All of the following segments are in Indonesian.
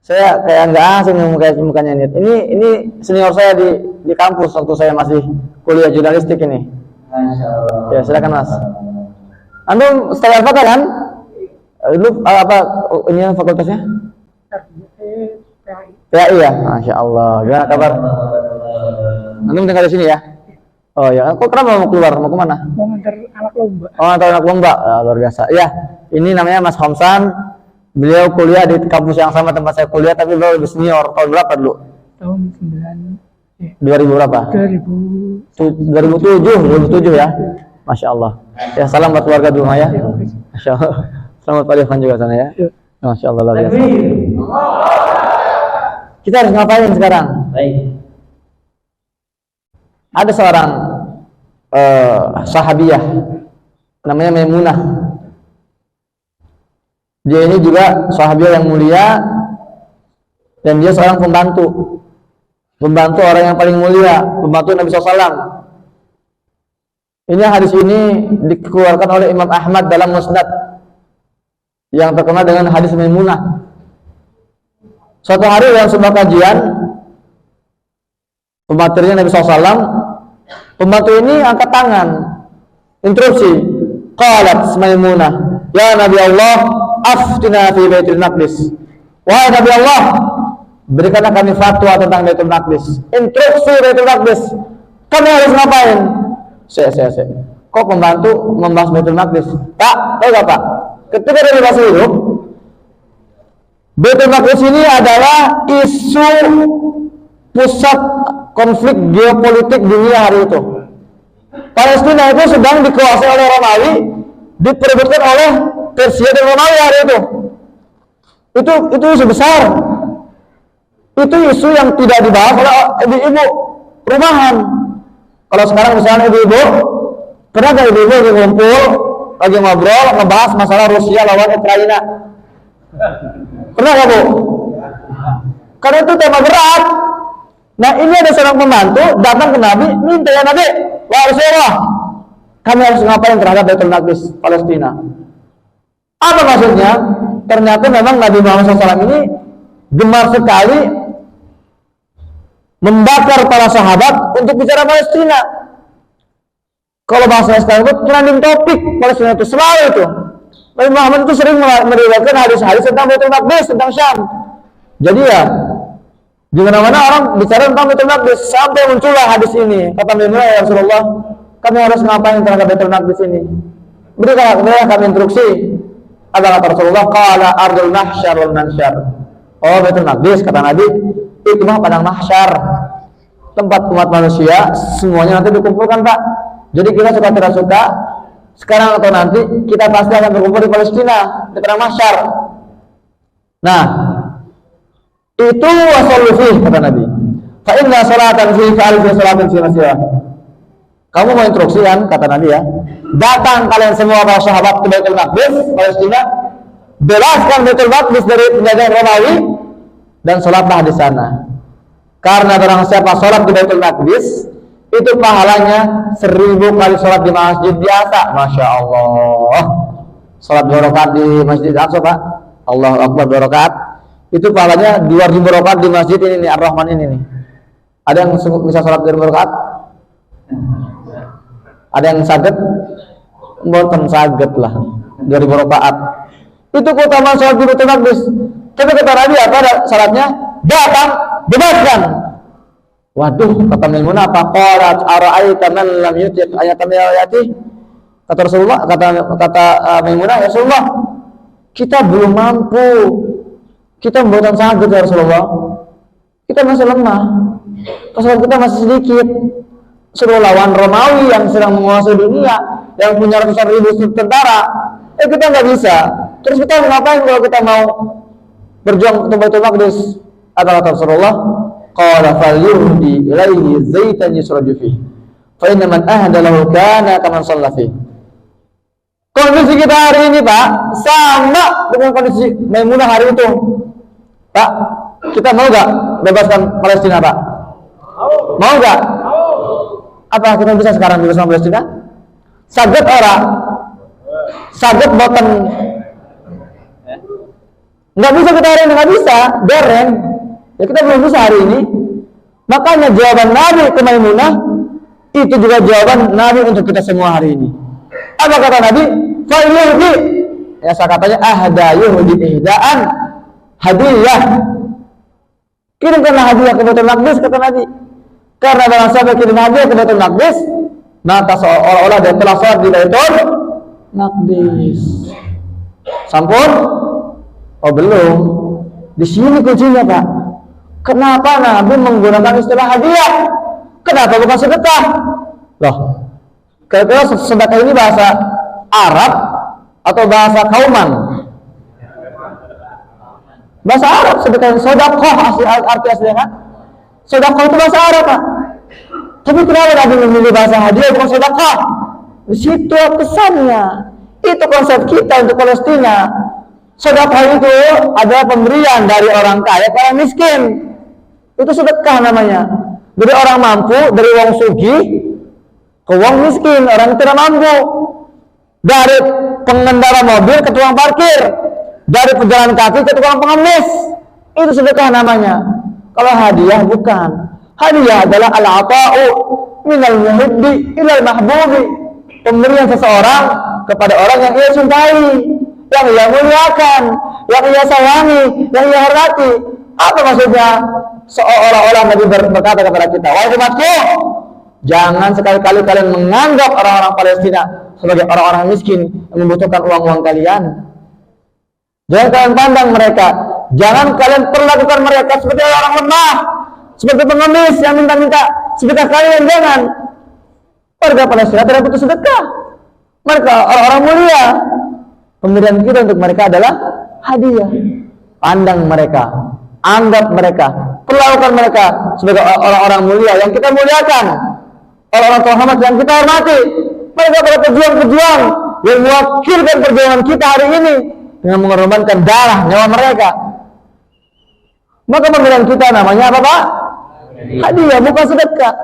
Saya kayak nggak asing mukanya ini. Ini senior saya di kampus waktu saya masih kuliah jurnalistik ini. Masya Allah. Ya silakan Mas. Antum setengah apa kan? Lu apa ini fakultasnya? PAI ya, Masya Allah. Gimana kabar? Antum tinggal di sini ya? Oh ya, kok kenapa mau keluar? Mau kemana? Mau ngantar anak lomba. Oh, ngantar anak lomba, luar biasa. Ya, ini namanya Mas Homsan. Beliau kuliah di kampus yang sama tempat saya kuliah, tapi beliau lebih senior. Tahun berapa dulu? Tahun 2000 berapa? 2007 ya. Masya Allah. Ya, salam buat keluarga dulu ya. Masya Allah. Selamat Pak Irfan juga sana ya. Masya Allah, luar biasa. Kita harus ngapain sekarang? Baik. Ada seorang sahabiah namanya Maimunah. Dia ini juga sahabiah yang mulia dan dia seorang pembantu orang yang paling mulia, pembantu Nabi SAW. Ini hadis ini dikeluarkan oleh Imam Ahmad dalam Musnad yang terkenal dengan hadis Maimunah. Suatu hari dalam sebuah kajian pematerinya Nabi SAW, pembantu ini angkat tangan, interupsi. Qalat Maimunah, ya Nabi Allah, aftina fi Baitul Maqdis. Wahai Nabi Allah, berikanlah kami fatwa tentang Baitul Maqdis. Instruksi Baitul Maqdis. Kami harus ngapain? Saya. Kok pembantu membahas Baitul Maqdis? Pak, tahu gak Pak? Ketika dari masa hidup, Baitul Maqdis ini adalah isu pusat konflik geopolitik dunia hari itu. Palestina itu sedang dikuasai oleh Romawi, diperebutkan oleh Persia dan Romawi hari itu. Itu isu besar. Itu isu yang tidak dibahas oleh ibu-ibu rumahan. Kalau sekarang misalnya ibu-ibu, pernah nggak ibu-ibu lagi ngumpul, lagi ngobrol, ngebahas masalah Rusia lawan Ukraina? Pernah nggak Bu? Karena itu tema berat. Nah ini ada seorang pembantu datang ke Nabi, minta ya Nabi, wahai Rasulullah, kami harus ngapain terhadap Baitul Maqdis Palestina? Apa maksudnya? Ternyata memang Nabi Muhammad SAW ini gemar sekali membakar para sahabat untuk bicara Palestina. Kalau bahasa sekarang itu trending topik Palestina itu selalu itu. Nabi Muhammad itu sering meriwayatkan hadis-hadis tentang Baitul Maqdis, tentang Syam. Jadi ya di mana-mana orang bicara tentang Baitul Maqdis sampai muncullah hadis ini. Kata Maimunah, ya Rasulullah, kami harus ngapain terhadap Baitul Maqdis ini? Berikanlah kami instruksi. Ada kata Rasulullah, qala ardul mahsyar wal mansyar. Oh, Baitul Maqdis kata Nabi, itu mah padang mahsyar. Tempat umat manusia semuanya nanti dikumpulkan, Pak. Jadi kita suka tidak suka, sekarang atau nanti kita pasti akan berkumpul di Palestina, di padang mahsyar. Nah, itu wasallu fihi kata Nabi. Fa inna salatan fihi ka alfi salatin fi masirah. Kamu mau instruksi kan kata Nabi ya. Datang kalian semua para sahabat ke Baitul Maqdis Palestina, belaskan Baitul Maqdis dari penjajahan Romawi dan salatlah di sana. Karena barang siapa salat di Baitul Maqdis itu pahalanya 1000 kali salat di masjid biasa. Masya Allah. Salat 2 rakaat di Masjid Al-Aqsa, Pak. Allahu Akbar 2 rakaat. Itu pahalanya 2000 rakaat di masjid ini nih, Ar-Rahman ini nih. Ada yang bisa sholat 2000 rakaat? Ada yang saged? Mboten saged lah 2000 rakaat. Itu keutamaan sholat di Baitul Maqdis. Tapi kata Nabi apa syaratnya? Datang, bebaskan. Waduh, kata Maimunah, apa qarat ara'aita man lam yutiq ayatan min ayati? Kata Rasulullah, kata Maimunah, ya Rasulullah, kita belum mampu. Kita membuatkan saged ya Rasulullah. Kita masih lemah. Pasukan kita masih sedikit. Suruh lawan Romawi yang sedang menguasai dunia, yang punya ratusan ribu tentara. Kita nggak bisa. Terus kita ngapain kalau kita mau berjuang untuk Baitul Maqdis? Kata Rasulullah, qala falyuhdi ilaihi zaitan yusraju fihi. Fa inna man ahda lahu kana kaman shalla fihi. Kondisi kita hari ini, Pak, sama dengan kondisi Maimunah hari itu. Pak, kita mau gak bebaskan Palestina, Pak? Mau gak? Apa kita bisa sekarang bebaskan Palestina? Saged ora? Saged boten? Nggak bisa kita hari ini, nggak bisa, dereng. Ya kita belum bisa hari ini. Makanya jawaban Nabi ke Maimunah itu juga jawaban Nabi untuk kita semua hari ini. Apa kata Nabi? Fa'ilihdi. Ya saya katanya ahdayuhdi ihdaan hadiah. Kirimkanlah hadiah ke Baitul Maqdis kata Nabi. Karena barang siapa kirim hadiah ke Baitul Maqdis, maka seolah-olah dia telah sholat di Baitul Maqdis. Sampun? Oh belum. Di sini kuncinya Pak. Kenapa Nabi menggunakan istilah hadiah? Kenapa bukan sedekah? Loh, kira-kira sedekah ini bahasa Arab atau bahasa Kauman? Bahasa Arab sedekah, sedekah arti aslinya kan? Sedekah itu bahasa Arab Pak. Tapi kenapa Nabi memilih bahasa hadiah bukan sedekah? Di situ kesannya. Itu konsep kita untuk Palestina. Sedekah itu adalah pemberian dari orang kaya ke orang miskin. Itu sedekah namanya. Dari orang mampu, dari wong sugih ke wong miskin, orang tidak mampu. Dari pengendara mobil ke tukang parkir, dari pejalan kaki ke tukang pengemis. Itu sedekah namanya. Kalau hadiah bukan. Hadiah adalah al-ata'u minal muhibbi ilal mahbubi. Pemberian seseorang kepada orang yang ia cintai, yang ia muliakan, yang ia sayangi, yang ia hormati. Apa maksudnya? Seolah-olah Nabi berkata kepada kita, wahai umatku, jangan sekali-kali kalian menganggap orang-orang Palestina sebagai orang-orang miskin yang membutuhkan uang-uang kalian. Jangan kalian pandang mereka, jangan kalian perlakukan mereka seperti orang lemah, seperti pengemis yang minta-minta sedekah kalian. Jangan. Warga Palestina tidak butuh sedekah. Mereka orang-orang mulia. Pemberian kita untuk mereka adalah hadiah. Pandang mereka, anggap mereka, perlakukan mereka sebagai orang-orang mulia yang kita muliakan, orang-orang terhormat yang kita hormati. Mereka adalah pejuang-pejuang yang mewakilkan perjuangan kita hari ini dengan mengorbankan darah nyawa mereka. Maka pemberian kita namanya apa Pak? Hadiah, bukan sedekah.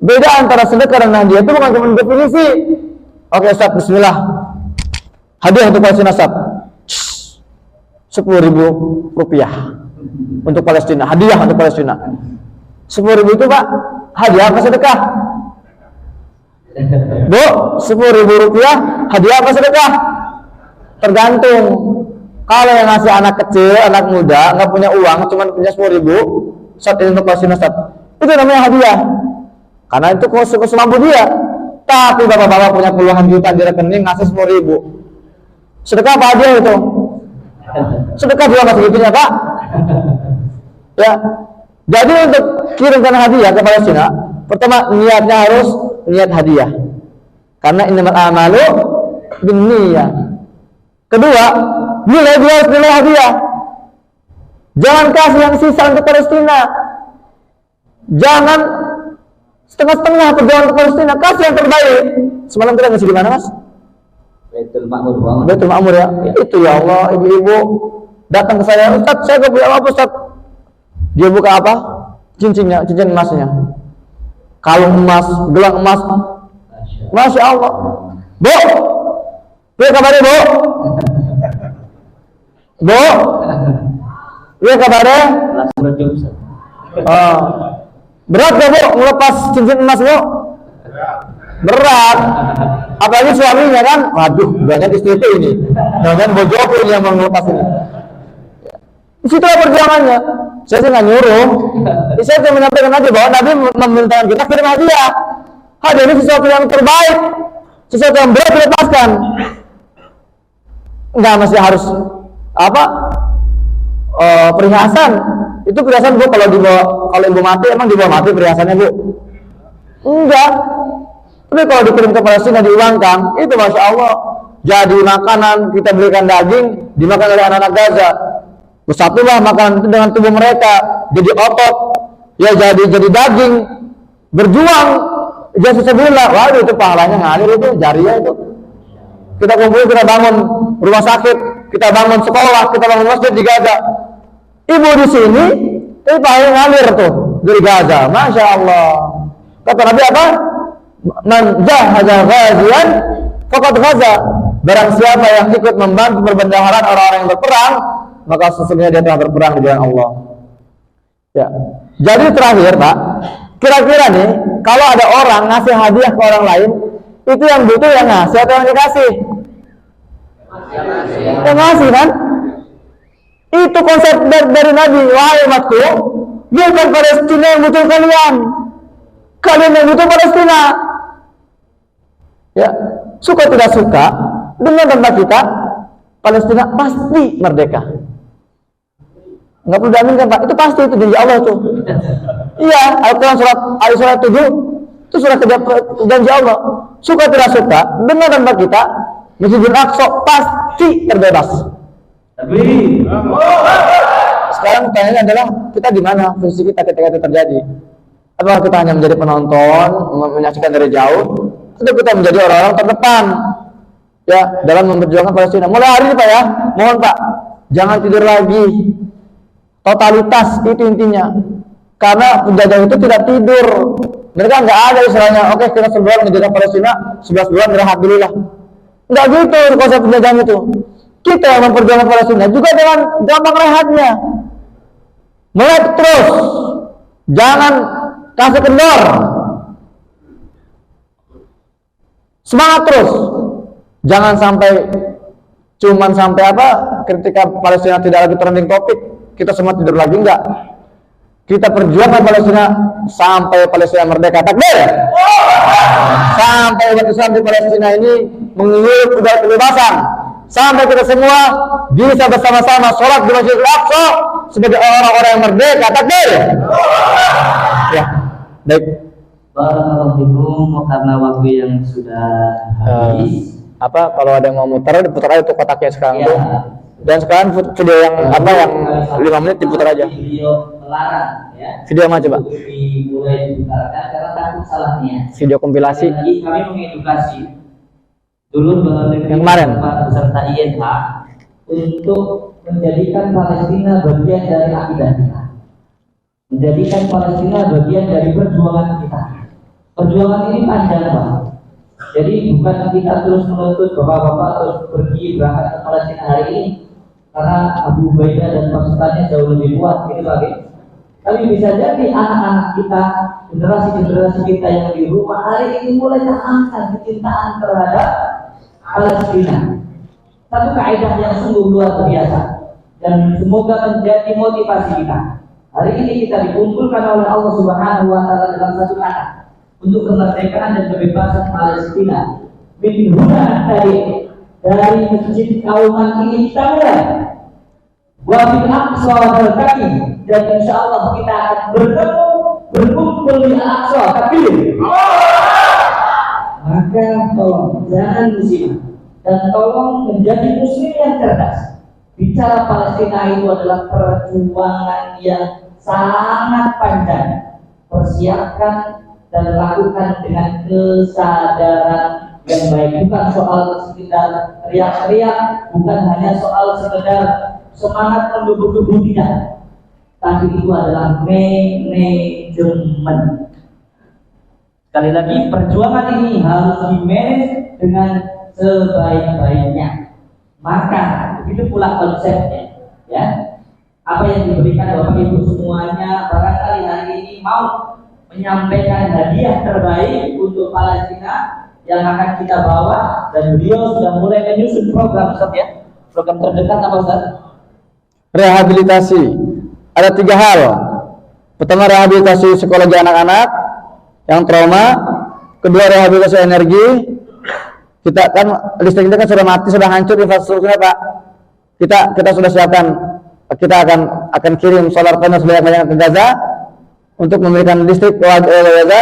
Beda antara sedekah dan hadiah itu bukan cuma definisi. Oke Ustaz, bismillah. Hadiah untuk Palestina Ustaz, 10.000 rupiah untuk Palestina, hadiah untuk Palestina. 10.000 itu Pak, hadiah apa sedekah? Bu, 10.000 rupiah, hadiah apa sedekah? Tergantung. Kalau yang ngasih anak kecil, anak muda, nggak punya uang, cuma punya 10.000, saat ini untuk Palestina Ustaz, itu namanya hadiah. Karena itu semampu dia. Tapi bapak-bapak punya puluhan juta di rekening, ngasih 10.000. Sedekah apa hadiah itu? Sedekah juga nggak segitunya Pak. Ya. Jadi untuk kirimkan hadiah ke Palestina, pertama niatnya harus niat hadiah. Karena innamal a'malu binniyah. Kedua, nilai dia harus nilai hadiah. Jangan kasih yang sisa untuk Palestina. Jangan setengah-setengah perjuangan untuk Palestina, kasih yang terbaik. Semalam kita ngasih di mana Mas? Baitul Ma'mur. Baitul Ma'mur ya. Itu ya Allah, ibu-ibu datang ke saya, Ustaz, saya gak punya apa Ustaz. Dia buka apa? Cincinnya, cincin emasnya. Kalung emas, gelang emas. Masya Allah. Bu, apa kabarnya Bu? Bu, apa kabarnya? Berat gak Bu melepas cincin emas Bu? Berat. Apalagi suaminya kan, waduh, banyak istri itu ini. Dan bojoku ini yang melepas ini. Di situlah perjuangannya. Saya sih nggak nyuruh. Saya cuma menyampaikan aja bahwa Nabi memerintahkan kita kirim hadiah. Hadiah ini sesuatu yang terbaik, sesuatu yang berat dilepaskan. Nggak mesti harus apa? Perhiasan. Itu perhiasan Bu, kalau ibu mati emang dibawa mati perhiasannya Bu? Enggak. Tapi kalau dikirim ke Palestina diuangkan, itu Masya Allah. Jadi makanan, kita belikan daging, dimakan oleh anak-anak Gaza. Bersatulah makanan itu dengan tubuh mereka, jadi otot, ya jadi daging, berjuang, jadi sebulan. Waduh itu pahalanya ngalir itu, jariah itu. Kita kumpul, kita bangun rumah sakit, kita bangun sekolah, kita bangun masjid di Gaza. Ibu di sini, itu pahalanya ngalir tuh dari Gaza, Masya Allah. Kata Nabi apa? Man jahaza ghazian faqad ghaza. Barang siapa yang ikut membantu perbendaharaan orang-orang yang berperang, maka sesungguhnya dia telah berperang di jalan Allah. Ya. Jadi terakhir Pak, kira-kira nih kalau ada orang ngasih hadiah ke orang lain, itu yang butuh yang ngasih atau yang dikasih? Yang ngasih kan? Itu konsep dari Nabi. Wahai umatku, bukan Palestina yang butuh kalian, kalian yang butuh Palestina. Ya, suka tidak suka, dengan tanpa kita, Palestina pasti merdeka. Nggak perlu diaminkan Pak, itu pasti, itu janji Allah tuh. Iya, Al-Quran surat Al-Isra 7 itu surat janji Allah. Suka tidak suka, dengan tanpa kita, Masjidil Aqsa pasti terbebas. Sekarang pertanyaannya adalah kita di mana posisi kita ketika itu terjadi? Apakah kita hanya menjadi penonton, menyaksikan dari jauh, atau kita menjadi orang-orang terdepan ya dalam memperjuangkan Palestina? Mulai hari ini Pak ya, mohon Pak, jangan tidur lagi. Totalitas itu intinya. Karena penjajah itu tidak tidur. Mereka nggak ada istilahnya, oke kita 11 bulan menjaga Palestina, 11 bulan rehat dulu lah. Nggak gitu konsep penjajahan itu. Kita yang memperjuangkan Palestina juga dengan gampang rehatnya. Melek terus, jangan kasih kendor, semangat terus. Jangan sampai cuman sampai apa ketika Palestina tidak lagi trending topik kita semua tidur lagi, enggak. Kita perjuangkan Palestina sampai Palestina merdeka. Takbir. Sampai umat Islam di Palestina ini menghirup udara kebebasan. Sampai kita semua bisa bersama-sama sholat di Masjidil Aqsa sebagai orang-orang yang merdeka. Takbir. Ya, baik. Barakallahu fikum, karena waktu yang sudah habis. Apa kalau ada yang mau muter diputar aja tuh kotaknya sekarang ya. Tuh. Dan sekarang video yang apa yang 5 menit diputar aja. Video melarang ya. Video apa coba? Dimulai diputarkan karena takut salahnya. Video kompilasi. Lagi kami mengedukasi dulu yang kemarin beserta INH untuk menjadikan Palestina bagian dari akidah kita, menjadikan Palestina bagian dari perjuangan kita. Perjuangan ini panjang Pak. Jadi bukan kita terus menuntut bapak-bapak terus pergi berangkat ke Palestina hari ini karena Abu Ubaidah dan pasukannya jauh lebih kuat gitu Pak. Tapi bisa jadi anak-anak kita, generasi-generasi kita yang di rumah hari ini mulai terangkat kecintaan terhadap Palestina. Satu kaidah yang sungguh luar biasa dan semoga menjadi motivasi kita. Hari ini kita dikumpulkan oleh Allah Subhanahu wa taala dalam satu kata untuk kemerdekaan dan kebebasan Palestina. Min huna dari masjid kauman ini kita mulai. Wa fil aqsa wal kaki, dan insyaallah kita akan berkumpul di Al-Aqsa. Takbir. Maka tolong jangan muslim dan tolong menjadi muslim yang cerdas. Bicara Palestina itu adalah perjuangan yang sangat panjang. Persiapkan dan lakukan dengan kesadaran yang baik, bukan soal sekedar teriak-teriak, bukan hanya soal sekedar semangat mendukung tidak, tapi itu adalah manajemen. Sekali lagi, perjuangan ini harus dimanage dengan sebaik-baiknya. Maka begitu pula konsepnya, ya. Apa yang diberikan Bapak Ibu semuanya barangkali hari ini mau menyampaikan hadiah terbaik untuk Palestina yang akan kita bawa, dan beliau sudah mulai menyusun program Ustaz ya. Program terdekat apa Ustaz? Rehabilitasi. Ada 3 hal. Pertama, rehabilitasi psikologi anak-anak yang trauma. Kedua, rehabilitasi energi. Kita kan listrik kita kan sudah mati, sudah hancur infrastrukturnya Pak. Kita sudah siapkan. Kita akan kirim solar panel sebanyak-banyaknya ke Gaza untuk memberikan listrik ke Gaza.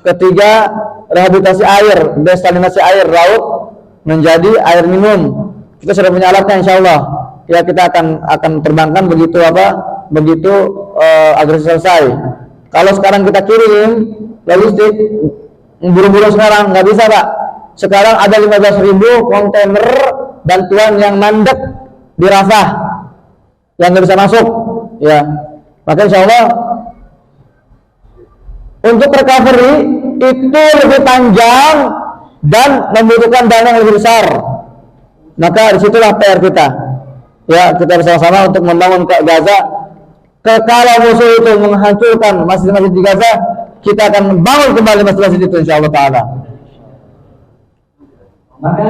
Ketiga, rehabilitasi air, desalinasi air laut menjadi air minum. Kita sudah punya alatnya insyaallah. Ya, kita akan terbangkan begitu agar selesai. Kalau sekarang kita kirim logistik buru-buru sekarang nggak bisa Pak. Sekarang ada 15.000 kontainer bantuan yang mandek di Rafah yang nggak bisa masuk. Ya, maka insyaallah untuk recovery itu lebih panjang dan membutuhkan dana yang lebih besar. Maka disitulah PR kita. Ya, kita bersama-sama untuk membangun Gaza. Kalau musuh itu menghancurkan masjid-masjid di Gaza, kita akan membangun kembali masjid-masjid itu insyaallah taala. Maka